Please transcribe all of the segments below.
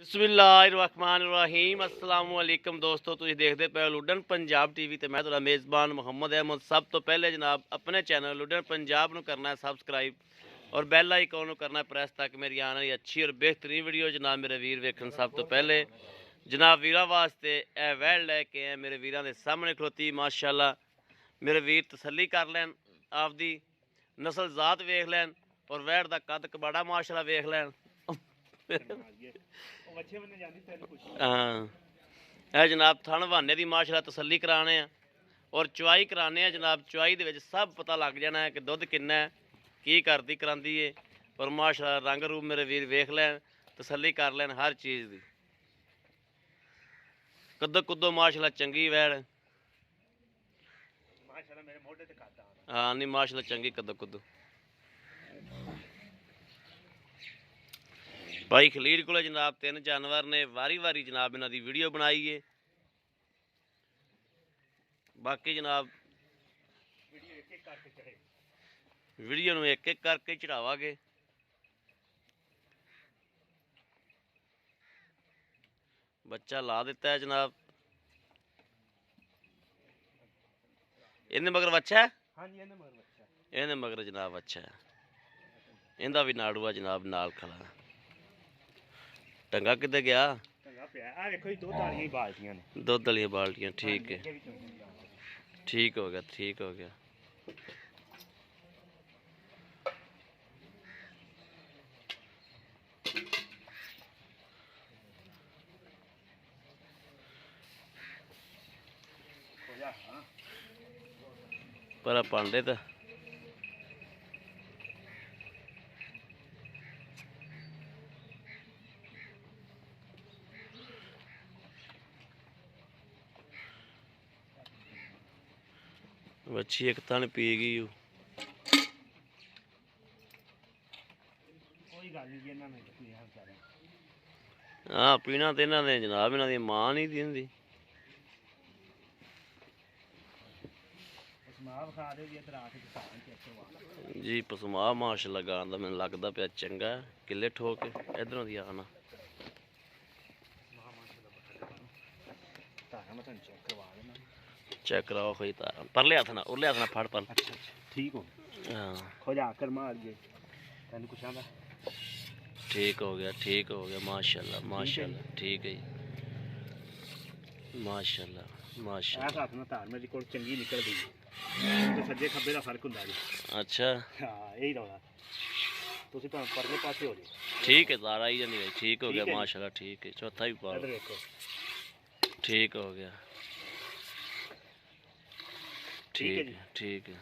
बिस्मिल्लाहिर्रहमानिर्रहीम अस्सलाम वालेकुम दोस्तों, तुसीं देखते पे लुडन पंजाब टीवी ते मैं तुहाडा मेज़बान मुहम्मद अहमद। सब तो पहले जनाब अपने चैनल लुडन पंजाब नूं करना है सबसक्राइब और बैल आइकन नूं करना है प्रेस ताकि मेरी आने वाली अच्छी और बेहतरीन वीडियो जनाब मेरे वीर वेखन। सब तो पहले जनाब वीरां वास्ते ए वैड़ लैके आए मेरे वीरां दे सामने खलोती। माशाअल्लाह मेरे वीर तसल्ली कर लैन, आपदी नस्ल जात वेख लैन और वैड़ दा कद कबाड़ा माशाअल्लाह वेख लैन। हाँ जनाब थन बहाने की माशाअल्लाह तसल्ली कराने और चुआई कराने जनाब। चुआई दे विच सब पता लग जाना है कि दुध किन्ना है, की करती करांदी है और माशाअल्लाह रंग रूप मेरे वीर वेख लैन, तसल्ली कर लैन हर चीज़ की। कद्दो कुद्दो माशाअल्लाह चंगी वैड़, हाँ नहीं माशाअल्लाह चंगी कद्दो कुद्दो। भाई खलील को जनाब 3 जानवर ने वारी वारी जनाब इन्हां दी वीडियो बनाई है। बाकी जनाब वीडियो नूं एक एक करके चढ़ावांगे। बच्चा ला दिता है जनाब, इन्हें मगर बच्चा है, इन्हें मगर जनाब अच्छा है, इनका भी नाड़ूआ जनाब नाल खड़ा। टंगा किधर गया? दुध वाली बाल्टियां, ठीक है, ठीक हो गया, ठीक हो गया। पर पांडे तो बच्ची एक तन पी गई। हाँ पीना तो इन्होंने जनाब इन्हों की मां नहीं दी होंदी। जी पसमा माशाअल्लाह गां दा मैनूं लगदा पिया चंगा है, किले ठोक के इधरों दी आना। चेक कराओ कोई तारा परले हथ ना उरले हथ ना फड़ पर। ठीक हो हाँ खोजा कर मार गए तेन कुछ आंदा। ठीक हो गया, ठीक हो गया माशाअल्लाह माशाअल्लाह, ठीक है जी माशाअल्लाह माशाअल्लाह। हाथ ना तार मेरी कोल चंगी निकल गई तो सज्जे खब्बे दा फर्क हुंदा जी। अच्छा हां यही रौला तुसी भां परले पासे हो जाओ। ठीक है तारा ही जानी, ठीक हो गया माशाअल्लाह, ठीक है। चौथा भी पा इधर देखो ठीक हो गया, ठीक है ठीक है।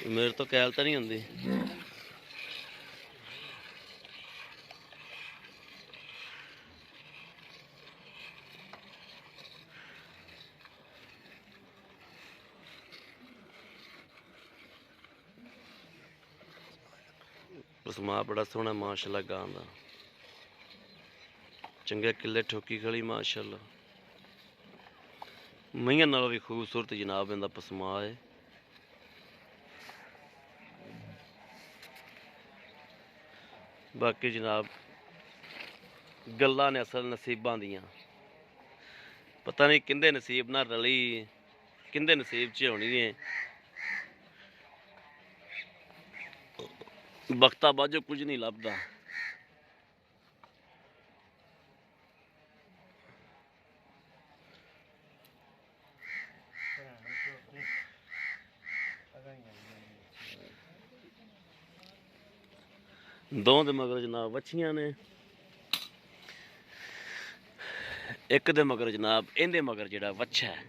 मेरे तो कैल तो नहीं होंगी। पसमा बड़ा सोहना माशाअल्लाह गां दा, चंगे किले ठोकी खड़ी माशाअल्लाह। मईयां नालों भी खूबसूरत जनाब इनका पसमा है। बाकी जनाब गल्लां ने असल नसीबां दियां, पता नहीं किंदे नसीब नाल रली किंदे नसीब च होनी है। वक्ता बाजो कुछ नहीं लभदा। दो दे मगर जनाब बच्छियां ने, एक दे मगर जनाब इंदे मगर जेड़ा वच्छा है।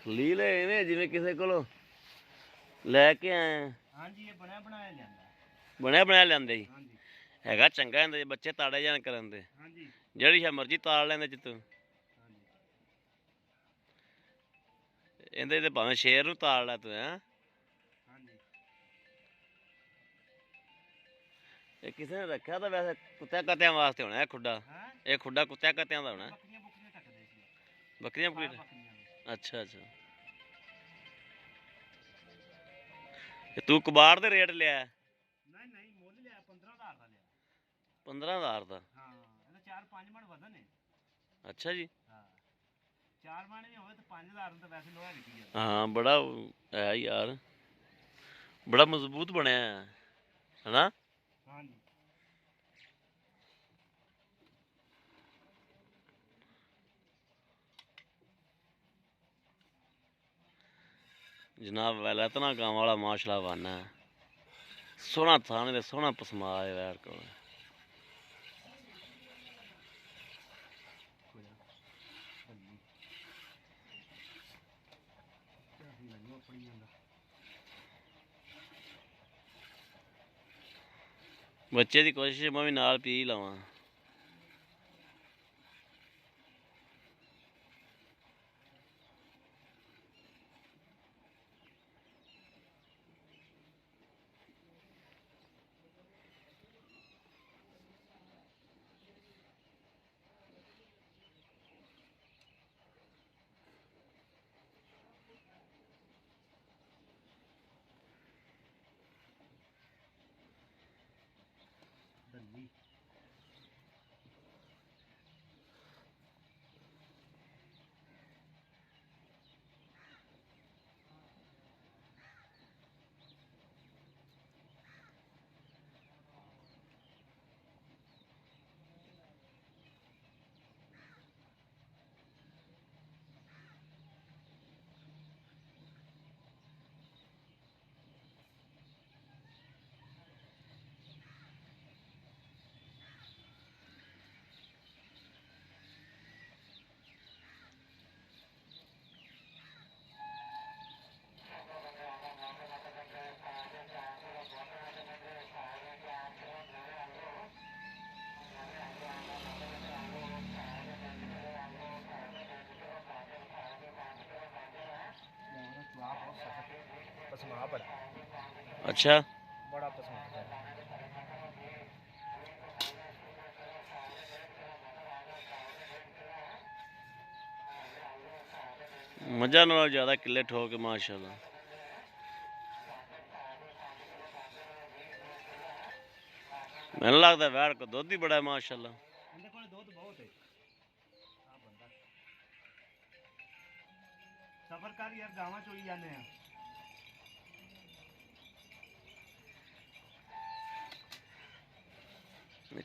लीले इवें जिवें किसी को लैके आए। हां जी ये बनया बनाया लियांदा, बनया बनाया लियांदे जी। हां जी हैगा चंगा इंदे बच्चे ताड़े जान करन दे। हां जी जेड़ी शा मर्जी ताड़ लैंदे जित्तू। हां जी इंदे ते भावें शेर नूं ताड़ लै तू। हैं हां जी ਇਹ ਕਿਸੇ ਨੇ ਰੱਖਿਆ ਤਾਂ ਵੈਸੇ ਕੁੱਤਿਆਂ ਕੱਤਿਆਂ ਵਾਸਤੇ ਹੋਣਾ ਇਹ ਖੁੱਡਾ। ਹੈ ਇਹ ਖੁੱਡਾ ਕੁੱਤਿਆਂ ਕੱਤਿਆਂ ਦਾ ਹੋਣਾ। ਬੱਕਰੀਆਂ ਬੁੱਕਰੀਆਂ ਟੱਕਦੇ ਸੀ। ਬੱਕਰੀਆਂ ਬੱਕਰੀਆਂ ਬੁਕਰੀਆਂ। ਦੇ। ਅੱਛਾ ਅੱਛਾ। ਤੇ ਤੂੰ ਕਬਾੜ ਦੇ ਰੇਟ ਲਿਆ? ਨਹੀਂ ਨਹੀਂ ਮੁੱਲ ਲਿਆ 15,000 ਦਾ ਲਿਆ। 15,000 ਦਾ? ਹਾਂ ਇਹਦਾ 4-5 ਮਣ ਵਜ਼ਨ ਹੈ। ਅੱਛਾ ਜੀ। ਹਾਂ 4 ਮਣ ਵੀ ਹੋਵੇ ਤਾਂ 5,000 ਤਾਂ ਵੈਸੇ ਲੋਹਾ ਵਿਕੀ ਜਾਂਦਾ। ਹਾਂ ਬੜਾ ਹੈ ਯਾਰ, ਬੜਾ ਮਜ਼ਬੂਤ ਬਣਿਆ ਹੈ ਹਨਾ। ਹਾਂਜੀ जनाब वैला इतना गाँव वाला माशाल्लाह वाना है, सोहना थाने दे सोहना पसमा है वैर को। बच्चे की कोशिश मैं भी नाल पी लवां। दल्ली पसमा बड़ा। अच्छा बड़ा पसमा है। मजा नालों ज़्यादा किले ठोक माशाल्लाह। मैंने लगता है वैड़ को दुध ही बड़ा है माशाल्लाह। इनके कोल दुध बहुत है। आ बंदा सफर कर यार गावां चोई जाने हैं।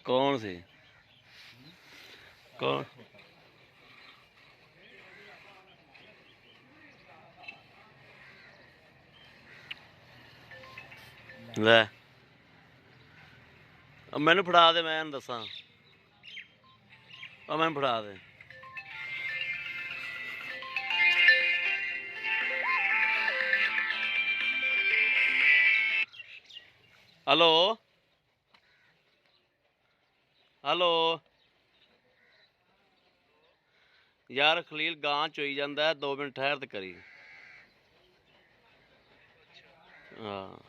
कौन सी कौन ले मैनू फड़ा दे, मैं दसा मैं फड़ा दे। हेलो हेलो यार खलील गां चोई जाता है, 2 मिनट ठहर ते करी। हाँ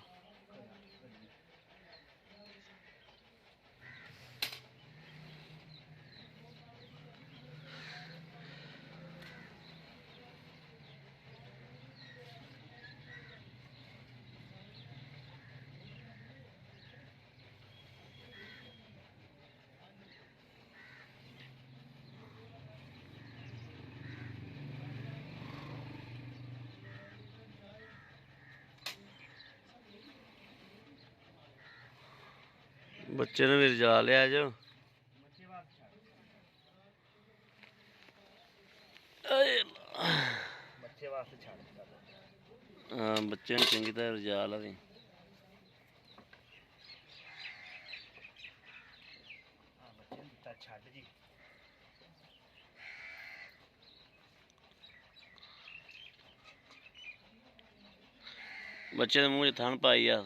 बच्चे ने भी रजा लिया जो। बच्चे वास्ते छाड़ हाँ बच्चे ने चंगी तरह रजा ला दी। छाड़ जी बच्चे के मूँह च थन पाई आ,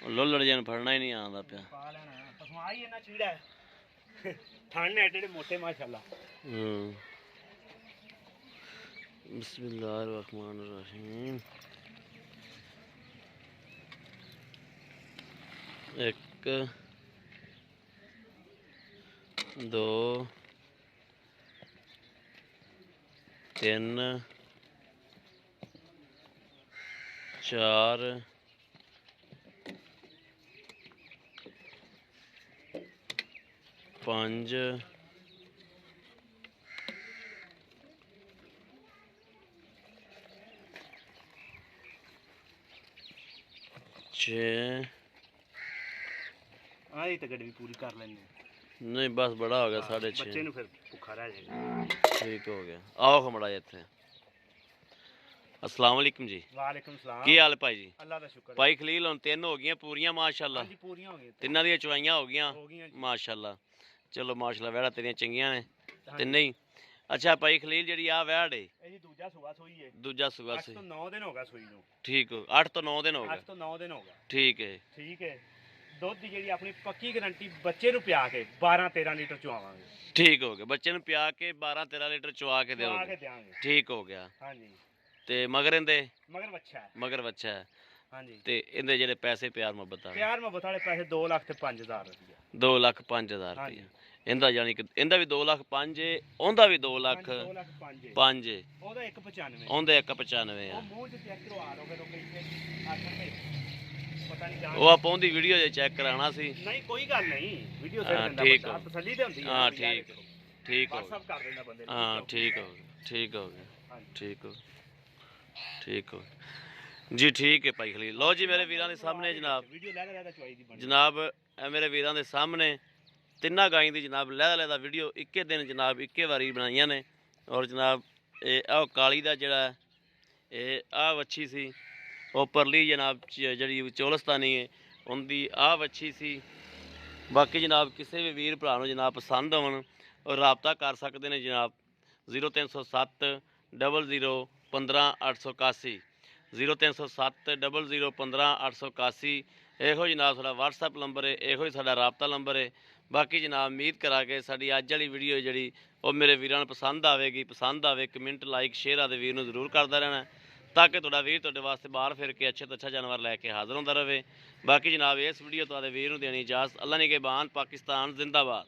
लोलड़ जन फड़ना ही नहीं आता पिया। पा लेना पसमा ही इन्ना चीड़ा है। ठंड ने एडे मोटे माशाल्लाह। बिस्मिल्लाहिर्रहमानिर्रहीम। एक 1 2 3 4 5 6 ਆਹ ਤਾਂ ਗੱਡੀ ਵੀ ਪੂਰੀ ਕਰ ਲੈਂਦੇ ਨਹੀਂ ਬਸ ਬੜਾ ਹੋ ਗਿਆ 6.5 ਬੱਚੇ ਨੂੰ ਫਿਰ ਭੁੱਖਾ ਰਹਿ ਜਾਏਗਾ। ਠੀਕ ਹੋ ਗਿਆ। ਆਓ ਖਮੜਾ ਇੱਥੇ। अस्सलाम वालेकुम जी। ਵਾਲੇਕੁਮ ਸਲਾਮ। ਕੀ ਹਾਲ ਹੈ ਭਾਈ ਜੀ? ਅੱਲਾ ਦਾ ਸ਼ੁਕਰ ਭਾਈ ਖਲੀਲ ਹੁਣ 3 ਹੋ ਗਈਆਂ ਪੂਰੀਆਂ ਮਾਸ਼ਾਅੱਲਾ। ਹਾਂਜੀ ਪੂਰੀਆਂ ਹੋ ਗਈਆਂ। ਤਿੰਨਾਂ ਦੀਆਂ ਚਵਾਈਆਂ ਹੋ ਗਈਆਂ ਹੋ ਗਈਆਂ ਜੀ। ਮਾਸ਼ਾਅੱਲਾ। ਚਲੋ ਮਾਸ਼ਾਅੱਲਾ ਵਹਿੜਾ ਤੇਰੀਆਂ ਚੰਗੀਆਂ ਨੇ ਹਾਂਜੀ। ਤਿੰਨੇ ਹੀ। ਅੱਛਾ ਭਾਈ ਖਲੀਲ ਜਿਹੜੀ ਆ ਵਹਿੜ ਏ ਇਹ ਜੀ ਦੂਜਾ ਸੂਆ ਸੋਈ ਹੈ। ਦੂਜਾ ਸੂਆ 8 ਸੀ। ਤੋਂ 9 ਦਿਨ ਹੋ ਗਿਆ ਸੂਈ ਨੂੰ। ਠੀਕ ਹੋ 8 ਤੋਂ 9 ਦਿਨ ਹੋ 8 ਗਏ। ਤੋਂ 9 ਦਿਨ ਹੋ ਗਿਆ। ਠੀਕ ਹੈ ਠੀਕ ਹੈ। ਦੁੱਧ ਦੀ ਜਿਹੜੀ ਆਪਣੀ ਪੱਕੀ ਗਾਰੰਟੀ ਬੱਚੇ ਨੂੰ ਪਿਆ ਕੇ 12 13 ਲੀਟਰ ਚੁਆਵਾਂਗੇ। ਠੀਕ ਹੋ ਗਿਆ। ਬੱਚੇ ਨੂੰ ਪਿਆ ਕੇ 12 13 ਲੀਟਰ ਚਵਾ ਕੇ ਚੁਆ ਦਿਓਗੇ। ਕੇ ਦਿਆਂਗੇ। ਠੀਕ ਹੋ ਗਿਆ। ਹਾਂਜੀ। ਤੇ ਮਗਰ ਇਹਦੇ ਮਗਰ ਬੱਚਾ ਹੈ। ਮਗਰ ਬੱਚਾ ਹੈ। ਹਾਂਜੀ। ਤੇ ਇਹਦੇ ਜਿਹੜੇ ਪੈਸੇ ਪਿਆਰ ਮੁਹੱਬਤ ਵਾਲੇ ਪਿਆਰ ਮੁਹੱਬਤ ਵਾਲੇ ਪੈਸੇ 2 ਲੱਖ ਤੇ 5000 ਰੁਪਇਆ। 2 ਲੱਖ 5000 ਹਾਂਜੀ। ਰੁਪਇਆ। ਇਹਦਾ ਯਾਨੀ ਕਿ ਇਹਦਾ ਵੀ 2 ਲੱਖ 5 ਉਹਦਾ ਵੀ 2 ਲੱਖ 2 ਲੱਖ 5 5 ਉਹਦਾ 195 ਉਹਦੇ 195 ਆ। ਉਹ ਮੂੰਹ ਚ ਚੈੱਕ ਕਰਵਾ ਲੋਗੇ ਲੋਗੇ ਇੱਥੇ ਆਖਣ ਤੇ ਪਤਾ ਨਹੀਂ ਜਾਣ ਉਹ ਆਪਾਂ ਉਹਦੀ ਵੀਡੀਓ ਜੇ ਚੈੱਕ ਕਰਾਉਣਾ ਸੀ। ਨਹੀਂ ਕੋਈ ਗੱਲ ਨਹੀਂ ਵੀਡੀਓ ਹਾਂ, ਸੈਂਡ ਦਿੰਦਾ ਠੀਕ ਬੰਦਾ ਹੋ। ਤਸੱਲੀ ਤੇ ਹੁੰਦੀ ਹੈ ਹਾਂ ਵੀ ਯਾਰ ਠੀਕ ਠੀਕ ਹੋ WhatsApp ਕਰ ਦਿੰਦਾ ਬੰਦੇ ਨੂੰ। ਹਾਂ ਠੀਕ ਹੋ ਗਿਆ ਠੀਕ ਹੋ ਗਿਆ ਹਾਂਜੀ। ਠੀਕ ਹੋ ਠੀਕ ਹੋ ਜੀ। ਠੀਕ ਹੈ ਭਾਈ ਖਲੀਲ। ਲਓ ਜੀ ਮੇਰੇ ਵੀਰਾਂ ਦੇ ਸਾਹਮਣੇ ਜਨਾਬ ਵੀਡੀਓ ਲੈ ਲੈ ਚੁਆਈ ਦੀ ਬਣੀ। ਜਨਾਬ ਇਹ ਮੇਰੇ ਵੀਰਾਂ ਦੇ ਸਾਹਮਣੇ ਤਿੰਨਾਂ ਗਾਈਂ ਦੀ ਜਨਾਬ ਲਹਿਦਾ ਲਹਿਦਾ ਵੀਡੀਓ ਇੱਕੇ ਦਿਨ ਜਨਾਬ ਇੱਕੇ ਵਾਰੀ ਬਣਾਈਆਂ ਨੇ। ਔਰ ਜਨਾਬ ਇਹ ਆਹ ਕਾਲੀ ਦਾ ਜਿਹੜਾ ਇਹ ਆਹ ਵੱਛੀ ਸੀ ਉਹ ਪਰਲੀ ਜਨਾਬ ਜਿਹੜੀ ਚੋਲਸਤਾਨੀ ਹੈ ਉਹਦੀ ਆਹ ਵੱਛੀ ਸੀ। ਬਾਕੀ ਜਨਾਬ ਕਿਸੇ ਵੀ ਵੀਰ ਭਰਾ ਨੂੰ ਜਨਾਬ ਪਸੰਦ ਆਉਣ ਔਰ ਰਾਬਤਾ ਕਰ ਸਕਦੇ ਨੇ ਜਨਾਬ 0307 00 15 881 0307 00 15 881 ਇਹੋ ਜਨਾਬ ਸਾਡਾ WhatsApp ਨੰਬਰ ਹੈ। ਇਹੋ ਹੀ ਸਾਡਾ ਰਾਬਤਾ ਨੰਬਰ ਹੈ। ਬਾਕੀ ਜਨਾਬ ਉਮੀਦ ਕਰਾ ਕੇ ਸਾਡੀ ਅੱਜ ਵਾਲੀ ਵੀਡੀਓ ਜਿਹੜੀ ਉਹ ਮੇਰੇ ਵੀਰਾਂ ਨੂੰ ਪਸੰਦ ਆਵੇਗੀ। ਪਸੰਦ ਆਵੇ ਕਮੈਂਟ ਲਾਈਕ ਸ਼ੇਅਰ ਆਦੇ ਵੀਰ ਨੂੰ ਜ਼ਰੂਰ ਕਰਦਾ ਰਹਿਣਾ ਤਾਂ ਕਿ ਤੁਹਾਡਾ ਵੀਰ ਤੁਹਾਡੇ ਵਾਸਤੇ ਬਾਹਰ ਫਿਰ ਕੇ ਅੱਛੇ ਤੋਂ ਅੱਛਾ ਜਾਨਵਰ ਲੈ ਕੇ ਹਾਜ਼ਰ ਹੁੰਦਾ ਰਹੇ। ਬਾਕੀ ਜਨਾਬ ਇਸ ਵੀਡੀਓ ਤੋਂ ਆਦੇ ਵੀਰ ਨੂੰ ਦੇਣੀ ਇਜਾਜ਼ਤ। ਅੱਲਾ ਨਿਗਹਿਬਾਨ। ਪਾਕਿਸਤਾਨ ਜ਼ਿੰਦਾਬਾਦ।